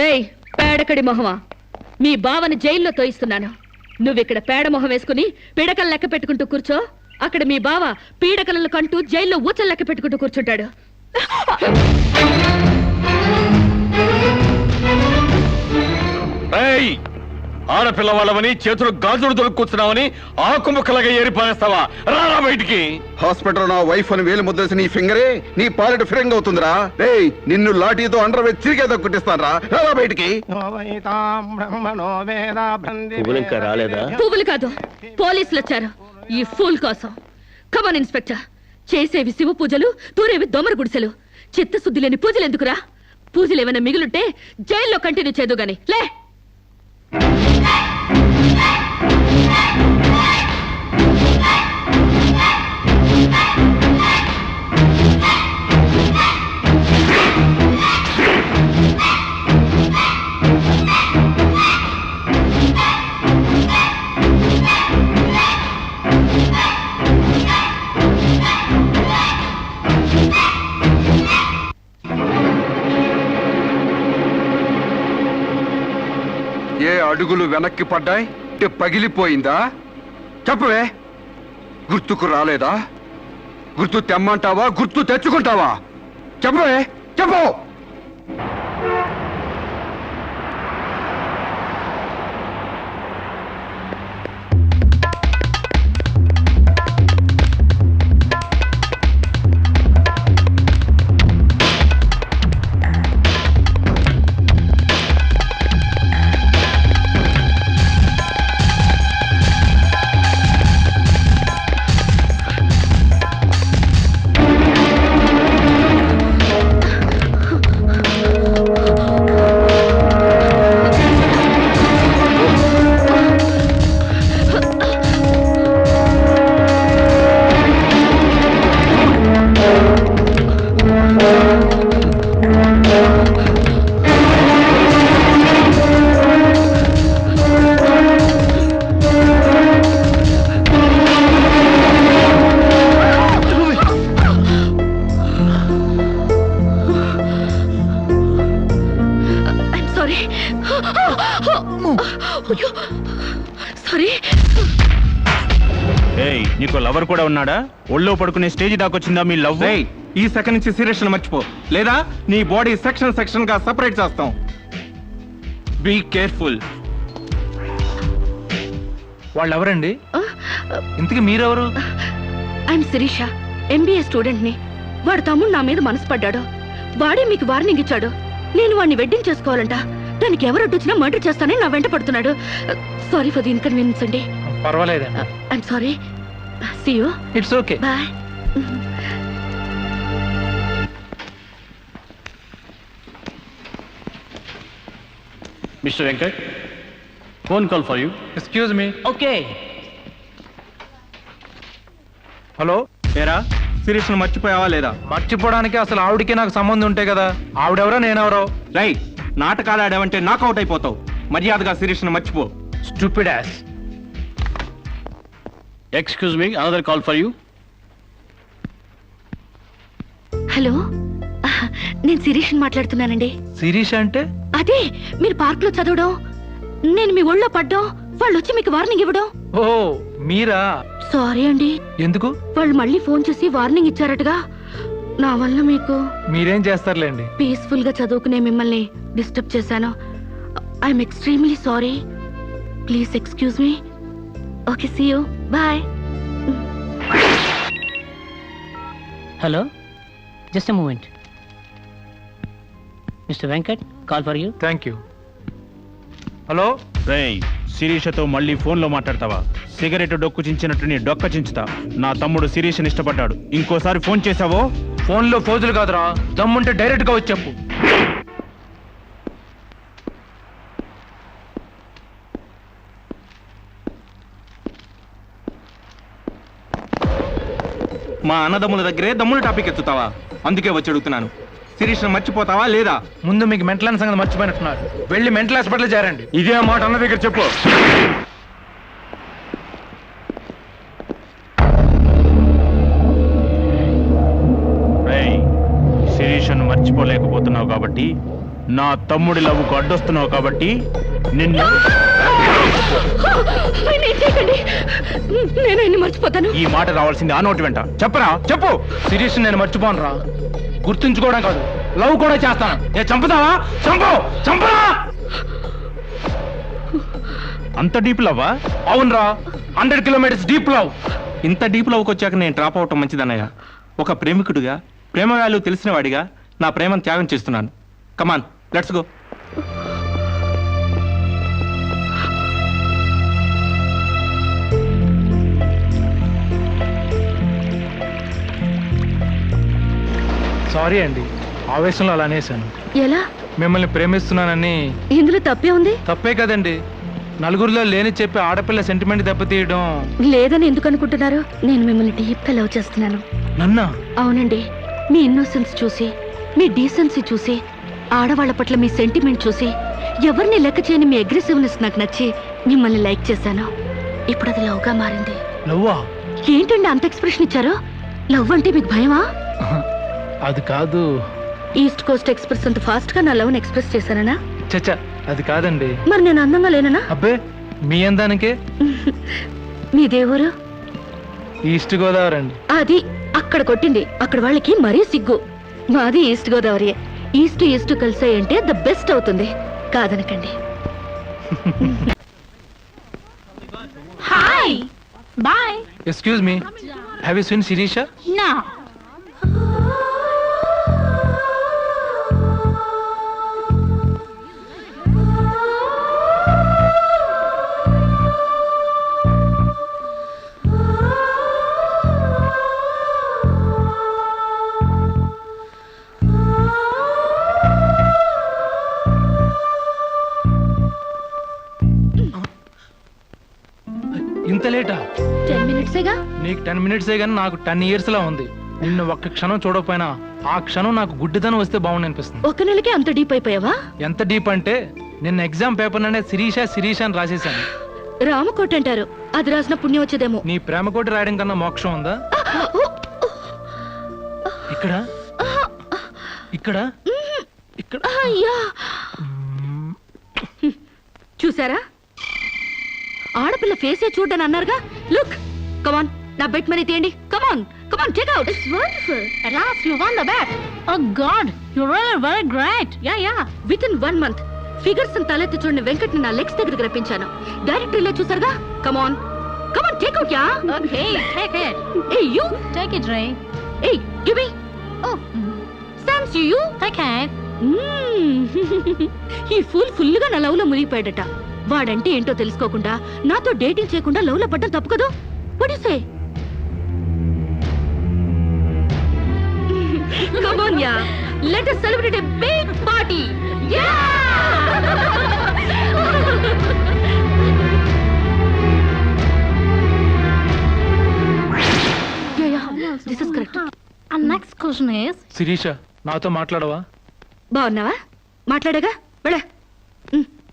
ఏయ్ పేడకడి మొహమా, మీ బావని జైల్లో తోయిస్తున్నాను. నువ్విక్కడ పేడ మొహం వేసుకుని పీడకలు లెక్క పెట్టుకుంటూ కూర్చో. అక్కడ మీ బావ పీడకలను కంటూ జైల్లో ఊచలు లెక్క పెట్టుకుంటూ కూర్చుంటాడు. ఆడపిల్లవాళ్ళవని చేతులు గాజులు దొరుకుతున్నావని ఆకుముక్కలాగా ఏరిపారేస్తావా? రారా బయటికి. హాస్పిటల్ నా వైఫ్ అని వేలు ముద్రేసి నీ ఫింగరే నీ పాలెట ఫిరంగ్ అవుతుందిరా. రేయ్ నిన్ను లాఠీతో అండర్ వేసి తిరిగేదో కుట్టిస్తాను రా. రారా బయటికి. పువ్వులు కాదు, పోలీసులు వచ్చారు ఈ ఫూల్ కోసం. కమాన్ ఇన్స్పెక్టర్, చేసేవి శివ పూజలు, తూరేవి దొమర గుడిసెలు. చిత్తశుద్ధి లేని పూజలు ఎందుకురా? పూజలు ఏమైనా మిగులుంటే జైల్లో కంటిన్యూ చేదు గాని లే. ఏ అడుగులు వెనక్కి పడ్డాయి? పగిలిపోయిందా? చెప్పవే. గుర్తుకు రాలేదా? గుర్తు తెమ్మంటావా, గుర్తు తెచ్చుకుంటావా? చెప్పవే, చెప్పు. నీకు లవర్ కూడా ఉన్నాడా? ఒళ్ళో పడుకునే స్టేజ్ దాకొచ్చిందా మీ లవ్? ఈ సెకండ్ నుంచి సీరియస్ మర్చిపో, లేదా నీ బాడీ సెక్షన్ సెక్షన్ గా సెపరేట్ చేస్తాం. Be careful. వాళ్ళు ఎవరండి? ఇంతకీ మీరెవరు? ఐఎమ్ శిరీష, ఎంబీఏ స్టూడెంట్ ని. వాడు తమ్ముడు నా మీద మనసు పడ్డాడు. వాడే మీకు వార్నింగ్ ఇచ్చాడు. నేను వాడిని వెడ్డింగ్ చేసుకోవాలంట. దానికి ఎవరు అడ్డొచ్చినా మర్డర్ చేస్తానని నా వెంట పడుతున్నాడు. సారీ ఫర్ ది ఇన్కన్వీనియన్స్ అండి. పర్వాలేదండి. I'm sorry. See you. It's okay. Bye. Mister Venkat, phone call for you. Excuse me. Okay. Hello. ఏరా, శిరీష్ ను మర్చిపోయావా లేదా? మర్చిపోవడానికి అసలు ఆవిడికి నాకు సంబంధం ఉంటే కదా. ఆవిడెవరో నేనెవరో. రైట్, నాటకాలు ఆడావంటే నాకౌట్ అయిపోతావు. మర్యాదగా శిరీష్ ను మర్చిపో. Stupid ass. Excuse me, another call for you. Hello, నేను శిరీష్ మాట్లాడుతున్నానండి. శిరీష్ అంటే? అదే మీరు పార్క్ లో చదవడం, నేను మీ ఒళ్ళో పడ్డం, వాళ్ళు వచ్చి మీకు వార్నింగ్ ఇవ్వడం. ఓ మీరా? సారీ అండి. ఎందుకు? వాళ్ళు మళ్ళీ ఫోన్ చేసి వార్నింగ్ ఇచ్చారటగా. నా వల్ల మీకు. మీరేం చేస్తారులేండి. పీస్ఫుల్ గా చదువుకునే మిమ్మల్ని డిస్టర్బ్ చేశాను. I'm extremely sorry. Please excuse me. Okay, see you. Bye. Hello, just a moment. Mister Venkat, call for you. Thank you. Hello. రేయ్, శిరీషతో మళ్ళీ ఫోన్లో మాట్లాడతావా? సిగరెట్ డొక్కు చించినట్టు నీ డొక్క చించుతా. నా తమ్ముడు శిరీష్ని ఇష్టపడ్డాడు. ఇంకోసారి ఫోన్ చేసావో ఫోన్లో ఫోజులు కాదురా, దమ్ముంటే డైరెక్ట్ గా వచ్చి చెప్పు. మా అన్నదమ్ముల దగ్గరే దమ్ముల టాపిక్ ఎత్తుతావా? అందుకే వచ్చి అడుగుతున్నాను. శిరీష్ మర్చిపోతావా లేదా? ముందు మీకు మెంటల్ సంగతి మర్చిపోయినట్టున్నారు. వెళ్ళి మెంటల్ హాస్పిటల్ చేరండి. ఇదే మాట అన్న దగ్గర చెప్పు. శిరీషను మర్చిపోలేకపోతున్నావు కాబట్టి నా తమ్ముడి లవ్వుకు అడ్డొస్తున్నావు కాబట్టి నిన్ను ఆయన ఏం చేయకండి, నేను ఆయన్ని మర్చిపోతాను. ఈ మాట రావాల్సింది ఆ నోటి వెంట. చెప్పరా, చెప్పు. శిరీష్ నేను మర్చిపోను రా, గుర్తుంచుకోవడం కాదు లవ్ కూడా చేస్తాను. చంపుతావా? చంపు, చంపరా. అంత డీప్ లవ్వా? అవునరా, 100 కిలోమీటర్స్ డీప్ లవ్. ఇంత డీప్ లవ్కి వచ్చాక నేను డ్రాప్ అవటం మంచిదన్నయ్య. ఒక ప్రేమికుడిగా, ప్రేమ వాల్యూ తెలిసిన వాడిగా నా ప్రేమను త్యాగం చేస్తున్నాను. కమాన్, లెట్స్ గో. సారీ అండి, ఆవేశంలో అలా అనేసాను. ఎలా? మిమ్మల్ని ప్రేమిస్తున్నానని. ఇందులో తప్పే ఉంది? తప్పే కదండి, నలుగురిలో లేని చెప్పి ఆడపిల్ల సెంటిమెంట్ దెబ్బతీయడం. లేదని ఎందుకు అనుకుంటున్నారు? నేను మిమ్మల్ని డీప్ గా లవ్ చేస్తున్నాను. నన్నా? అవునండి, మీ ఇన్నోసెన్స్ చూసి, మీ డీసెన్సీ చూసి, ఆడవాళ్ల పట్ల మీ సెంటిమెంట్ చూసి, ఎవరిని లెక్క చేయని మీ అగ్రెసివ్నెస్ నాకు నచ్చి మిమ్మల్ని లైక్ చేశాను. ఇప్పుడు అది లవ్ గా మారింది. లవ్వా? ఏంటండి అంత ఎక్స్ప్రెషన్ ఇచ్చారు? లవ్ అంటే మీకు భయమా? అది కాదు. ఈస్ట్ కోస్ట్ ఎక్స్ప్రెస్ అంత ఫాస్ట్ గా నా లవ్ ఎక్స్ప్రెస్ చేశానా? చచ్చా, అది కాదండి. మరి నేను అందంగా లేనా? అబ్బే, మీ అందానికే. మీ దేవురు? ఈస్ట్ గోదావరి అండి. అది అక్కడ కొట్టింది. అక్కడ వాళ్ళకి మరీ సిగ్గు. మాది ఈస్ట్ గోదావరి. ఈస్ట్ ఈస్ట్ కలిసాయంటే ద బెస్ట్ అవుతుంది, కాదనకండి. Hi bye. Excuse me, have you seen Shirisha? నా ఇంత లేటా? 10 మినిట్సేగా. నీకు 10 మినిట్సే కానీ నాకు 10 ఇయర్స్ లా ఉంది. నిన్ను ఒక్క క్షణం చూడకపోయినా ఆ క్షణం నాకు గుడ్డితనం వస్తే బాగుంది అనిపిస్తుంది. ఒక నెలకే అంత డీప్ అయిపోయావా? ఎంత డీప్ అంటే నిన్న ఎగ్జామ్ పేపర్ అనే శిరీష శిరీష అని రాసేసాను. రామకోట అంటారు, అది రాసిన పుణ్యం వచ్చేదేమో. నీ ప్రేమ కోటి రాయడం కన్నా మోక్షం ఉందా? ఇక్కడ ఇక్కడ ఇక్కడ. అయ్యా, చూసారా? ఆడపిల్ల ఫేసే చూడని అన్నారుగా. లుక్, కమాన్, నా బెట్ మనీ తీయండి. Come on come on, take out. It's wonderful. at last you won the bet. Oh god, you're really very great. Yeah. With in 1 month figures తలెత్తి చూడని వెంకట్ని నా లెగ్స్ దగ్గరికి రప్పించాను. డైరెక్టరీలో చూసారుగా. Come on come on, take out. Yeah, Okay, take it. Hey you, Take it, Ray. Hey give me. Oh, thanks you. take it. ఈ ఫుల్గా నా లవ్ లో మునిగిపోయాడట. వాడంటే ఏంటో తెలుసుకోకుండా నాతో డేటింగ్ చేయకుండా లవ్ లో పడ్డం తప్పు కదా? What do you say? Come on, yeah. Let us celebrate a big party. Yeah! Yeah. This is correct. And next question is, Sirisha, నాతో మాట్లాడవా? బాగున్నావా? మాట్లాడగా వెళ్ళ.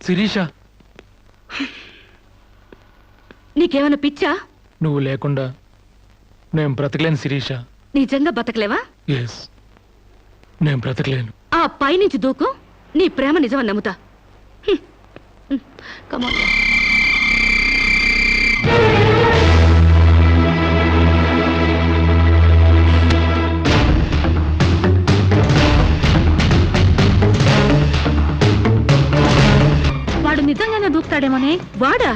శిరీష, నీకేమైనా పిచ్చా? నువ్వు లేకుండా నేను బ్రతకలేను శిరీష. నిజంగా బతకలేవా? ఎస్, నేను బ్రతకలేను. ఆ పైనుంచి దూకు, నీ ప్రేమ నిజమని నమ్ముతా. కమాన్. వాడు నిజంగానే దూకుతాడేమోనే. వాడా?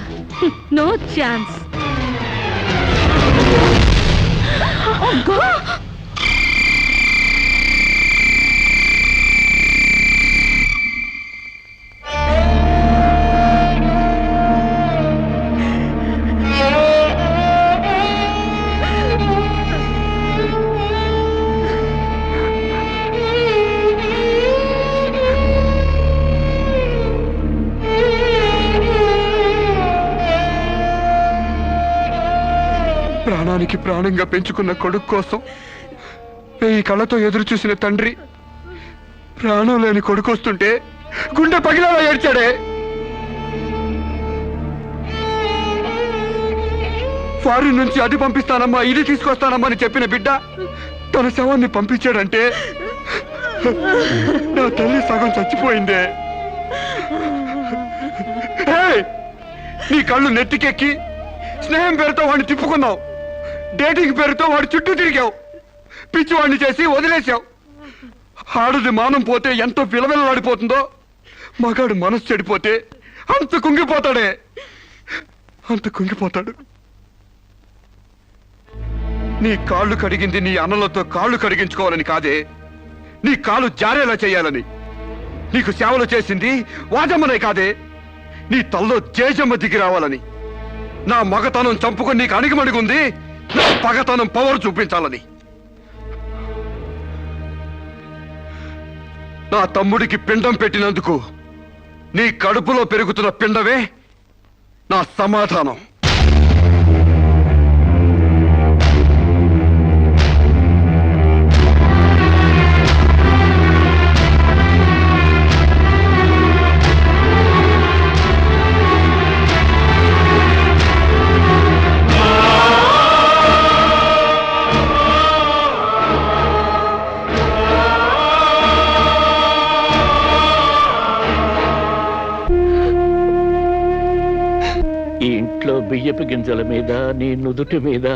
No chance. ప్రాణానికి ప్రాణంగా పెంచుకున్న కొడుకు కోసం 1000 కళ్ళతో ఎదురు చూసిన తండ్రి ప్రాణం లేని కొడుకు వస్తుంటే గుండె పగిలేలా ఏడ్చాడే. ఫారిన్ నుంచి అది పంపిస్తానమ్మా, ఇది తీసుకొస్తానమ్మా అని చెప్పిన బిడ్డ తన శవాన్ని పంపించాడంటే నా తల్లి సగం చచ్చిపోయిందే. ఏయ్! నీ కళ్ళు నెత్తికెక్కి స్నేహం పేరుతో వాడిని తిప్పుకున్నావు, డేటింగ్ పేరుతో వాడి చుట్టూ తిరిగావు, పిచ్చివాడిని చేసి వదిలేశావు. ఆడది మానం పోతే ఎంతో విలవిలలాడిపోతుందో, మగాడు మనసు చెడిపోతే అంత కుంగిపోతాడే, అంత కుంగిపోతాడు. నీ కాళ్ళు కడిగింది నీ అన్నలతో కాళ్ళు కడిగించుకోవాలని కాదే, నీ కాలు జారేలా చేయాలని. నీకు సేవలు చేసింది వాజమ్మనే కాదే, నీ తల్లో జేజమ్మ దిగి రావాలని. నా మగతనం చంపుకొని నీకు అణిగిమణిగుంది నా పగతనం పవర్ చూపించాలని. నా తమ్ముడికి పిండం పెట్టినందుకు నీ కడుపులో పెరుగుతున్న పిండమే నా సమాధానం. ఈ ఇంట్లో బియ్యపు గింజల మీద నీ నుదుటి మీద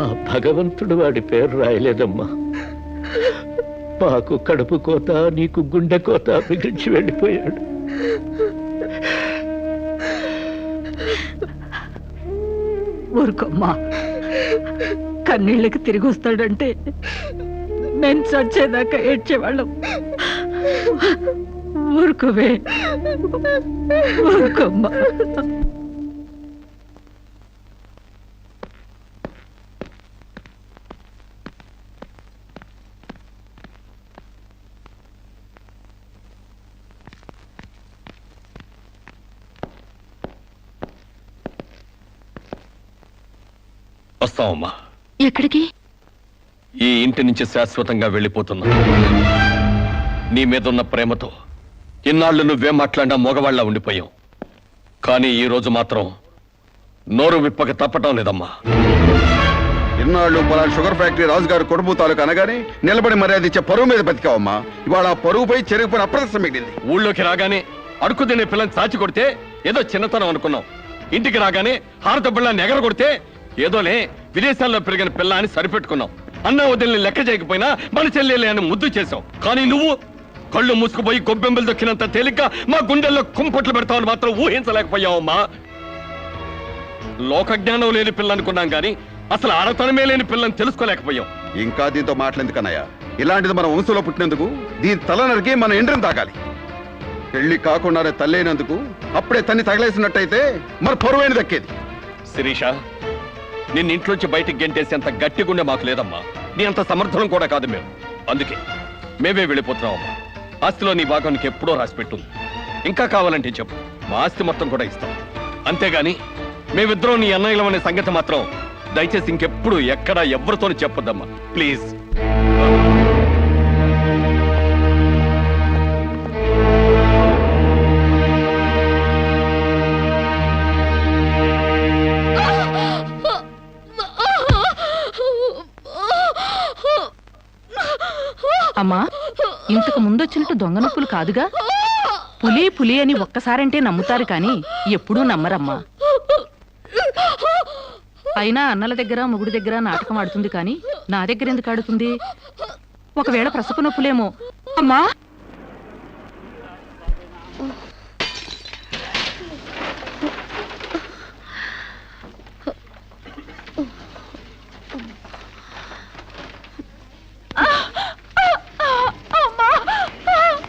ఆ భగవంతుడు వాడి పేరు రాయలేదమ్మా. మాకు కడుపు కోత, నీకు గుండె కోత మిగిల్చి వెళ్ళిపోయాడు. ఊరుకోమ్మా, కన్నీళ్ళకి తిరిగి వస్తాడంటే మేము చచ్చేదాకా ఏడ్చేవాళ్ళం. ఊరుకోవే, ఊరుకోమ్మా. వస్తామమ్మా. ఎక్కడికి? ఈ ఇంటి నుంచి శాశ్వతంగా వెళ్ళిపోతున్నా. నీ మీదున్న ప్రేమతో ఇన్నాళ్ళు నువ్వేం మాట్లాడినా మగవాళ్ళ ఉండిపోయాం. కానీ ఈ రోజు మాత్రం నోరు విప్పక తప్పటం లేదమ్మా. ఇన్నాళ్ళు పలా షుగర్ ఫ్యాక్టరీ రాజుగారు కొడుపు తాలూకు అనగానే నిలబడి మర్యాద ఇచ్చే పరువు మీద బతికావమ్మా. ఇవాళ ఆ పరువుపై చెరుగుపడి అప్రదర్శన మిగిలింది. ఊళ్ళోకి రాగానే అడుగు తినే పిల్లని చాచి కొడితే ఏదో చిన్నతనం అనుకున్నాం. ఇంటికి రాగానే హారతబ్బళ్ళని ఎగర కొడితే ఏదోలే విదేశాల్లో పెరిగిన పిల్ల అని సరిపెట్టుకున్నాం. అన్న వదిలిని లెక్క చేయకపోయినా మన చెల్లెలే అని ముద్దు చేశావు. కానీ నువ్వు కళ్ళు మూసుకుపోయి గొబ్బెంబలు దొక్కినంత తేలిగ్గా మా గుండెల్లో కుంపట్లు పెడతావని మాత్రం ఊహించలేకపోయావమ్మా. లోకజ్ఞానం లేని పిల్ల అనుకున్నాం కానీ అసలు ఆడతనమే లేని పిల్లని తెలుసుకోలేకపోయాం. ఇంకా దీంతో మాట్లాడేందుకన్నయ్య, ఇలాంటిది మన వంశంలో పుట్టినందుకు దీని తల నరికి మన ఎండ్రిని తాగాలి. పెళ్లి కాకుండానే తల్లైనందుకు అప్పుడే తన్ని తగలేసినట్టయితే మన పరువైన దక్కేది. శిరీష, నిన్ను ఇంట్లోంచి బయటికి గెంటేసేంత గట్టి గుండె మాకు లేదమ్మా. నీ అంత సమర్థనం కూడా కాదు మేము. అందుకే మేమే వెళ్ళిపోతున్నామమ్మా. ఆస్తిలో నీ భాగం నీకు ఎప్పుడో రాసి పెట్టుంది. ఇంకా కావాలంటే చెప్పు, మా ఆస్తి మొత్తం కూడా ఇస్తాం. అంతేగాని మేమిద్దరం నీ అన్నయ్యలం అనే సంగతి మాత్రం దయచేసి ఇంకెప్పుడు ఎక్కడా ఎవరితోనూ చెప్పొద్దమ్మా, ప్లీజ్. అమ్మా, ఇంతకు ముందొచ్చినట్టు దొంగ నొప్పులు కాదుగా? పులి పులి అని ఒక్కసారంటే నమ్ముతారు కానీ ఎప్పుడూ నమ్మరమ్మా. అయినా అన్నల దగ్గర మొగుడి దగ్గర నాటకం ఆడుతుంది కానీ నా దగ్గర ఎందుకు ఆడుతుంది? ఒకవేళ ప్రసవ నొప్పులేమో. అమ్మా,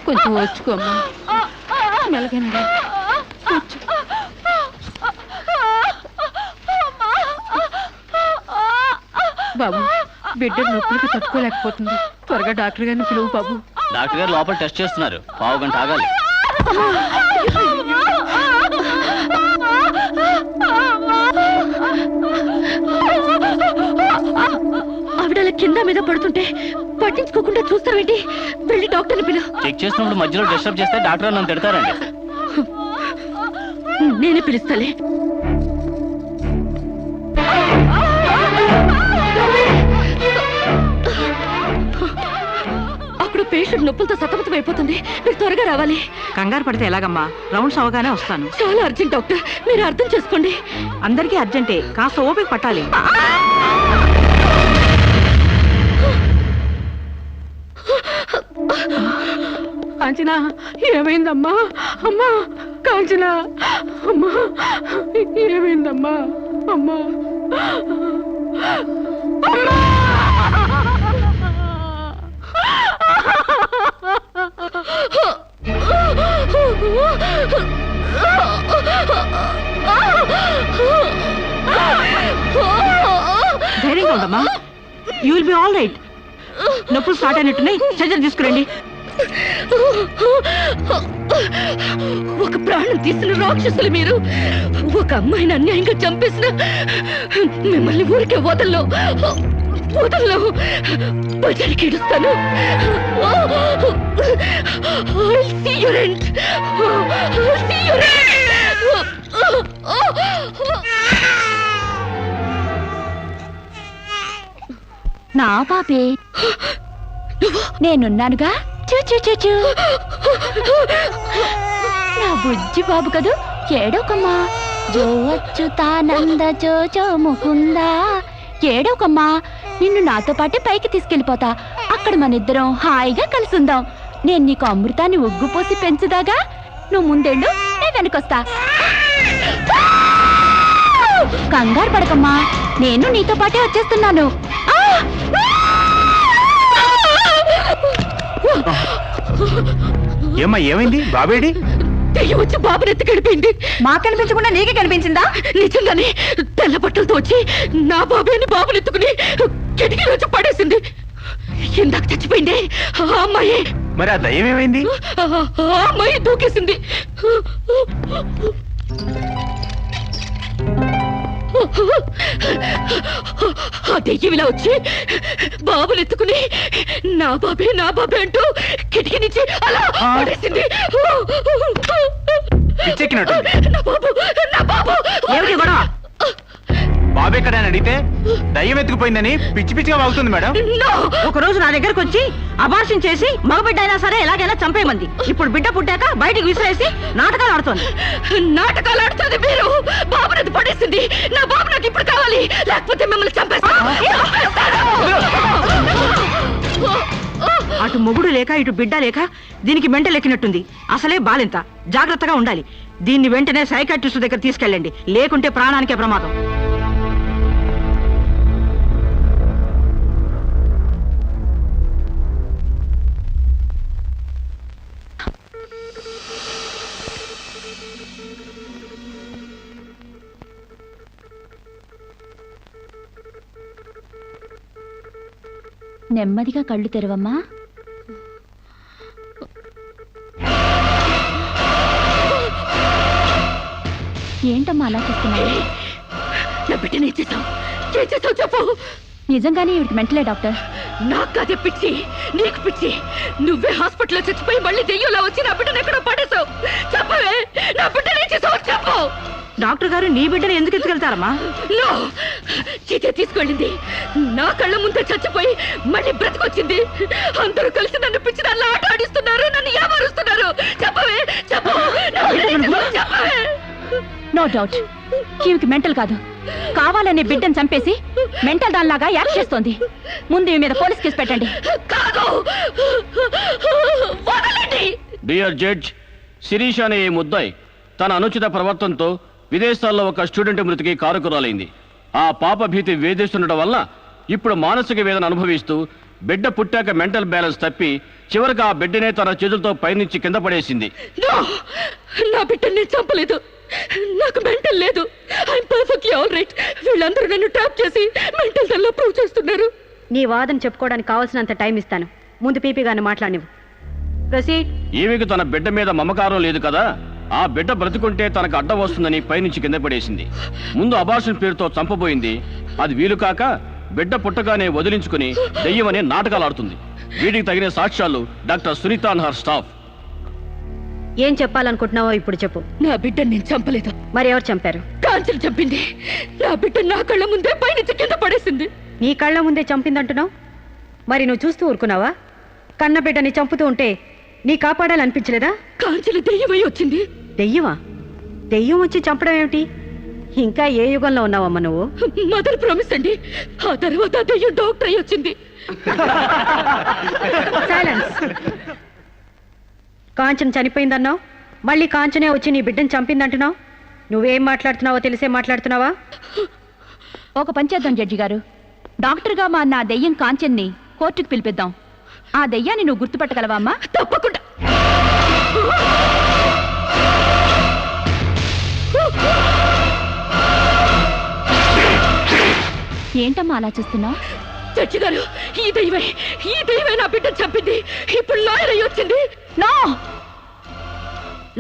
కొంచెం వచ్చుకోమ్మా, మెలగండి. బాబు, బిడ్డ నొప్పులకి తట్టుకోలేకపోతుంది. త్వరగా డాక్టర్ గారిని పిలువు బాబు. డాక్టర్ గారు లోపల టెస్ట్ చేస్తున్నారు, పావు గంట ఆగాలి. ఆవిడ కింద మీద పడుతుంటే పట్టించుకోకుండా చూస్తావేంటి? వెళ్ళి డాక్టర్ని పిలు. చెక్ చేసినప్పుడు మధ్యలో డిస్టర్బ్ చేస్తే డాక్టర్ నన్ను తిడతారండి. నేనే పిలుస్తాలే. అక్కడ పేషెంట్ నొప్పులతో సతమతం అయిపోతుంది. మీరు త్వరగా రావాలి. కంగారు పడితే ఎలాగమ్మా? రౌండ్స్ అవగానే వస్తాను. చాలా అర్జెంట్ డాక్టర్, మీరు అర్థం చేసుకోండి. అందరికీ అర్జెంటే, కాస్త ఓపిక పట్టాలి. కాంచనా, ఏమైందమ్మా? అమ్మా కాంచనా, అమ్మా ఏమైందమ్మా? అమ్మా అమ్మా! ధైర్యంగా ఉండమ్మా. You will be all right. నొప్పులు స్టార్ట్ అయినట్టున్నాయి, సర్జరీ తీసుకురండి. ఒక ప్రాణం తీసిన రాక్షసులు మీరు. ఒక అమ్మాయిని అన్యాయంగా చంపేసిన మిమ్మల్ని ఊరికే వదల్లో బజార్కి ఇడుస్తాను. నా పాపే, నేనున్నానుగా. చూ నా బుజ్జి బాబు కదూ, ఏడోకమ్మా. జో అచ్యుతానంద జో జో ముకుందా. ఏడోకమ్మా, నిన్ను నాతో పాటే పైకి తీసుకెళ్ళిపోతా. అక్కడ మనిద్దరం హాయిగా కలిసుందాం. నేను నీకు అమృతాన్ని ఒగ్గుపోసి పెంచుదాగా. నువ్వు ముందెళ్ళు, నేను వెనకొస్తా. కంగారు పడకమ్మా, నేను నీతో పాటే వచ్చేస్తున్నాను. ఏమ్మా, ఏమైంది? బాబేడి? దెయ్యం వచ్చి బాబుని ఎత్తి గడిపోయింది. మాకు కనిపించకుండా నీకే కనిపించిందా? నిజంగానే తెల్ల బట్టలతో వచ్చి నా బాబేని బాబుని ఎత్తుకుని కిటికీలో వచ్చి పడేసింది. ఇందాక చచ్చిపోయింది ఆ అమ్మాయి. మరి ఆ దయ్యం ఏమైంది? ఆ అమ్మాయి దూకేసింది. ఆ దెయ్యం ఇలా వచ్చి బాబుని ఎత్తుకుని నా బాబే అంటూ కిటికీ నుంచి అలా పడేసింది. పిచ్చెక్కినట్టుంది. నా బాబు ఏమిటి గొడవ? బాబు ఎక్కడ అని అడిగితే దయ్యం ఎత్తుకుపోయిందని పిచ్చి పిచ్చిగా వాగుతుంది మేడం. ఒక రోజు నా దగ్గరకు వచ్చి అబార్షన్ చేసి మగబిడ్డ అయినా సరే ఎలాగైనా చంపేయమంది. ఇప్పుడు బిడ్డ పుట్టాక బయటికి విసిరేసి నాటకాలు ఆడుతోంది. నాటకాలు ఆడుతుంది మీరు. బాబునది పడేసింది. నా బాబు నాకు ఇప్పుడు కావాలి, లేకపోతే మిమ్మల్ని చంపేస్తాను. అటు మొగుడు లేక ఇటు బిడ్డ లేక దీనికి మెంటలెక్కినట్టుంది. అసలే బాలింత, జాగ్రత్తగా ఉండాలి. దీన్ని వెంటనే సైకాట్రిస్ట్ దగ్గర తీసుకెళ్ళండి, లేకుంటే ప్రాణానికే ప్రమాదం. నెమ్మదిగా కళ్ళు తెరవమ్మా. ఏంటమ్మా అలా చేస్తున్నావు? నా బిడ్డని చేసావు చెప్పు. నిజంగానే ఇవిడికి మెంటలే డాక్టర్. నాకు అదే పిచ్చి, నీకు పిచ్చి. నువ్వే హాస్పిటల్లో చచ్చిపోయి మళ్ళీ దెయ్యంలా వచ్చి నా బిడ్డను ఎక్కడో పడేసావు. చెప్పవే, నా బిడ్డనే చేసావు చెప్పు. డాక్టర్ గారు నీ బిడ్డను ఎందుకు ఎత్తుకెళ్తారమ్మా? నో, చీతే తీసుకెళ్ళింది. నా కళ్ళ ముందే చచ్చిపోయి మళ్ళీ బ్రతికొచ్చింది. అందరూ కలిసి నన్ను పిచ్చి దానిలో ఆట ఆడిస్తున్నారు, నన్ను ఏమారుస్తున్నారు. చెప్పవే, చెప్పు. నా బిడ్డని చెప్పవే. నో డౌట్, ఈమెకి మెంటల్ కాదు, కావాలనే బిడ్డను చంపేసి మెంటల్ దానిలాగా యాక్ట్ చేస్తోంది. ముందు ఈ మీద పోలీస్ కేసు పెట్టండి. కాదు, వదలండి. డియర్ జడ్జ్, శిరీష అనే ఈ ముద్దాయి తన అనుచిత ప్రవర్తనతో విదేశాల్లో ఒక స్టూడెంట్ మృతికి కారకురాలైంది. ఆ పాప భీతి వేధిస్తుండటం వల్ల ఇప్పుడు మానసిక వేదన అనుభవిస్తూ బిడ్డ పుట్టాక మెంటల్ బ్యాలెన్స్ తప్పి చివరికి ఆ బిడ్డనే తన చేతులతో పైనుంచి కింద పడేసింది. No! నా బిడ్డని నేను చంపలేదు. నాకు మెంటల్ లేదు. I'm perfectly all right. వీళ్ళందరూ నన్ను ట్రాప్ చేసి మెంటల్ దానిలో ప్రూవ్ చేస్తున్నారు. నీ వాదన చెప్పుకోవడానికి కావాల్సినంత టైం ఇస్తాను. ముందు పీపీ గారిని మాట్లాడినివ్వు. ప్రొసీడ్. ఈమెకు తన బిడ్డ మీద మమకారం లేదు కదా, ఆ బిడ్డ బ్రతుకుంటే తనకు అడ్డం వస్తుందని పైనుంచి కింద పడేసింది. ముందు అబార్షన్ పేరుతో చంపబోయింది. అది వీలు కాక బిడ్డ పుట్టగానే వదిలించుకుని దెయ్యమనే నాటకాలు ఆడుతుంది. వీటికి తగిన సాక్ష్యాలు doctor Sunitha and her staff. ఏం చెప్పాలనుకుంటున్నావో ఇప్పుడు చెప్పు. నా బిడ్డని నేను చంపలేదు. మరి ఎవరు చంపారు? కాంచెలు చంపింది. నా బిడ్డ నా కళ్ళ ముందే పైనుంచి కింద పడేసింది. నీ కళ్ళ ముందే చంపిందంటున్నావు, మరి నువ్వు చూస్తూ ఊరుకున్నావా? కన్న బిడ్డని చంపుతూ ఉంటే నీ కాపాడాలనిపించలేదా? కాంచెల దెయ్యమై వచ్చింది. దెయ్యమా? దెయ్యం వచ్చి చంపడం ఏమిటి? ఇంకా ఏ యుగంలో ఉన్నావమ్మా నువ్వు? మదర్ ప్రామిస్ అండి. ఆ తర్వాత ఆ దెయ్యం డాక్టర్ అయి వచ్చింది. సైలెన్స్. కాంచన చనిపోయిందన్నావు, మళ్ళీ కాంచనే వచ్చి నీ బిడ్డను చంపిందంటున్నావు. నువ్వేం మాట్లాడుతున్నావో తెలిసే మాట్లాడుతున్నావా? ఒక పని చేద్దాం జడ్జి గారు, డాక్టర్గా మా నా దెయ్యం కాంచెన్ని కోర్టుకు పిలిపిద్దాం. ఆ దెయ్యాన్ని నువ్వు గుర్తుపట్టగలవా అమ్మా? తప్పకుండా. ఏంటమ్మా అలా చూస్తున్నావు? జడ్జి గారు, ఈ దైవే నా బిడ్డను చంపింది. ఇప్పుడు లాయర్ అయి వచ్చింది. నో,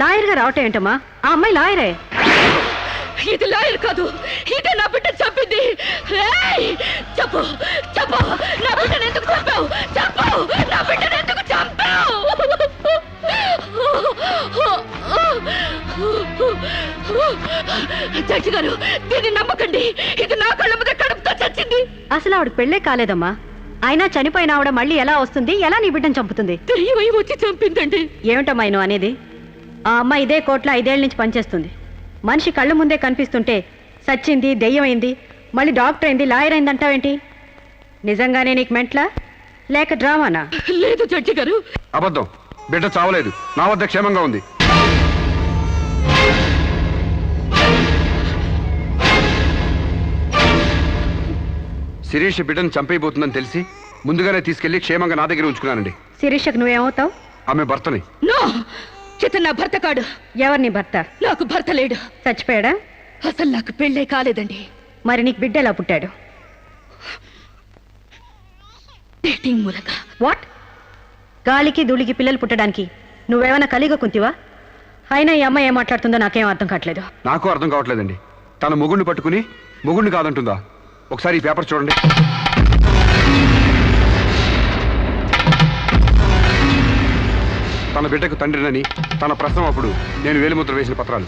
లాయర్గా రావటం ఏంటమ్మా? ఆ అమ్మాయి లాయరే. ఇది లాయర్ కాదు, ఇదే నా బిడ్డను చంపింది. ఏయ్! చెప్పు చెప్పు, నా బిడ్డను ఎందుకు చంపావు? చెప్పు, నా బిడ్డను ఎందుకు చంపావు? జడ్జి గారు, దీన్ని నమ్మకండి. ఇది నా కళ్ళ మీద కడుపుతో చచ్చింది. అసలు ఆవిడ పెళ్ళే కాలేదమ్మా. అయినా చనిపోయిన ఆవిడ మళ్ళీ ఎలా వస్తుంది? ఎలా నీ బిడ్డను చంపుతుంది? దెయ్యమై వచ్చి చంపిందండి. ఏమిటమ్మా నువ్వు అనేది? ఆ అమ్మాయి ఇదే కోర్టులో 5 ఏళ్ల నుంచి పనిచేస్తుంది. మనిషి కళ్ళ ముందే కనిపిస్తుంటే సచ్చింది, దెయ్యమైంది, మళ్ళీ డాక్టర్ అయింది, లాయర్ అయింది అంటావేంటి? నిజంగానే నీకు మెంట్లా లేక డ్రామానా? లేదు జడ్జి గారు. అబద్ధం. బిడ్డ చావలేదు, నా వద్ద క్షేమంగా ఉంది. శిరీష్ బిడ్డను చంపైపోతుందని తెలిసి ముందుగానే తీసుకెళ్లి క్షేమంగా నా దగ్గర ఉంచుకున్నానండి. శిరీషకు నువ్వేమవుతావు? ఆమె భర్తని. నో, ఇతను నా భర్త కాడు. ఎవరు నీ భర్త? నాకు భర్త లేడు. చచ్చిపోయాడా? అసలు నాకు పెళ్ళే కాలేదండి. మరి నీకు బిడ్డ ఎలా పుట్టాడు? డేటింగ్ మూలంగా. వాట్? గాలికి ధూళికి పిల్లలు పుట్టడానికి నువ్వేమైనా కలిగ కుంతివా? అయినా ఈ అమ్మాయి ఏం మాట్లాడుతుందో నాకేం అర్థం కావట్లేదు. నాకు అర్థం కావట్లేదండి. తన మొగుడిని పట్టుకుని మొగుడిని కాదంటుందా? ఒకసారి ఈ పేపర్ చూడండి. తన బిడ్డకు తండ్రినని తన ప్రశ్న అప్పుడు నేను వేలిముద్ర వేసిన పత్రాలు.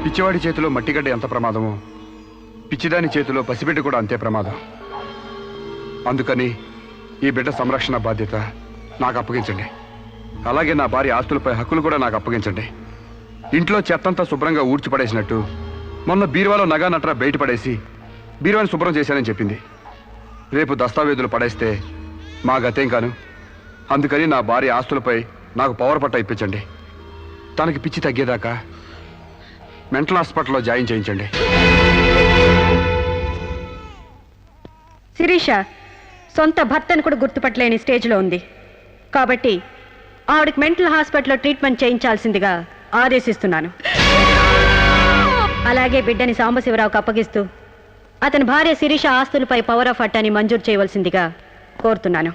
పిచ్చివాడి చేతిలో మట్టిగడ్డ ఎంత ప్రమాదమో, పిచ్చిదాని చేతిలో పసిబిడ్డ కూడా అంతే ప్రమాదం. అందుకని ఈ బిడ్డ సంరక్షణ బాధ్యత నాకు అప్పగించండి. అలాగే నా భార్య ఆస్తులపై హక్కులు కూడా నాకు అప్పగించండి. ఇంట్లో చెత్తంతా శుభ్రంగా ఊడ్చిపడేసినట్టు మొన్న బీరువాలో నగా నట్రా బయట పడేసి బీరువాని శుభ్రం చేశానని చెప్పింది. రేపు దస్తావేజులు పడేస్తే మా గతేం కాను. అందుకని నా భార్య ఆస్తులపై నాకు పవర్ పట్ట ఇప్పించండి. తనకి పిచ్చి తగ్గేదాకా మెంటల్ హాస్పిటల్లో జాయిన్ చేయించండి. శిరీష సొంత భర్తను కూడా గుర్తుపట్టలేని స్టేజ్లో ఉంది. కాబట్టి ఆవిడకి మెంటల్ హాస్పిటల్లో ట్రీట్మెంట్ చేయించాల్సిందిగా ఆదేశిస్తున్నాను. అలాగే బిడ్డని సాంబశివరావుకు అప్పగిస్తూ అతని భార్య శిరీష ఆస్తులపై పవర్ ఆఫ్ అట్టాని మంజూరు చేయవలసిందిగా కోరుతున్నాను.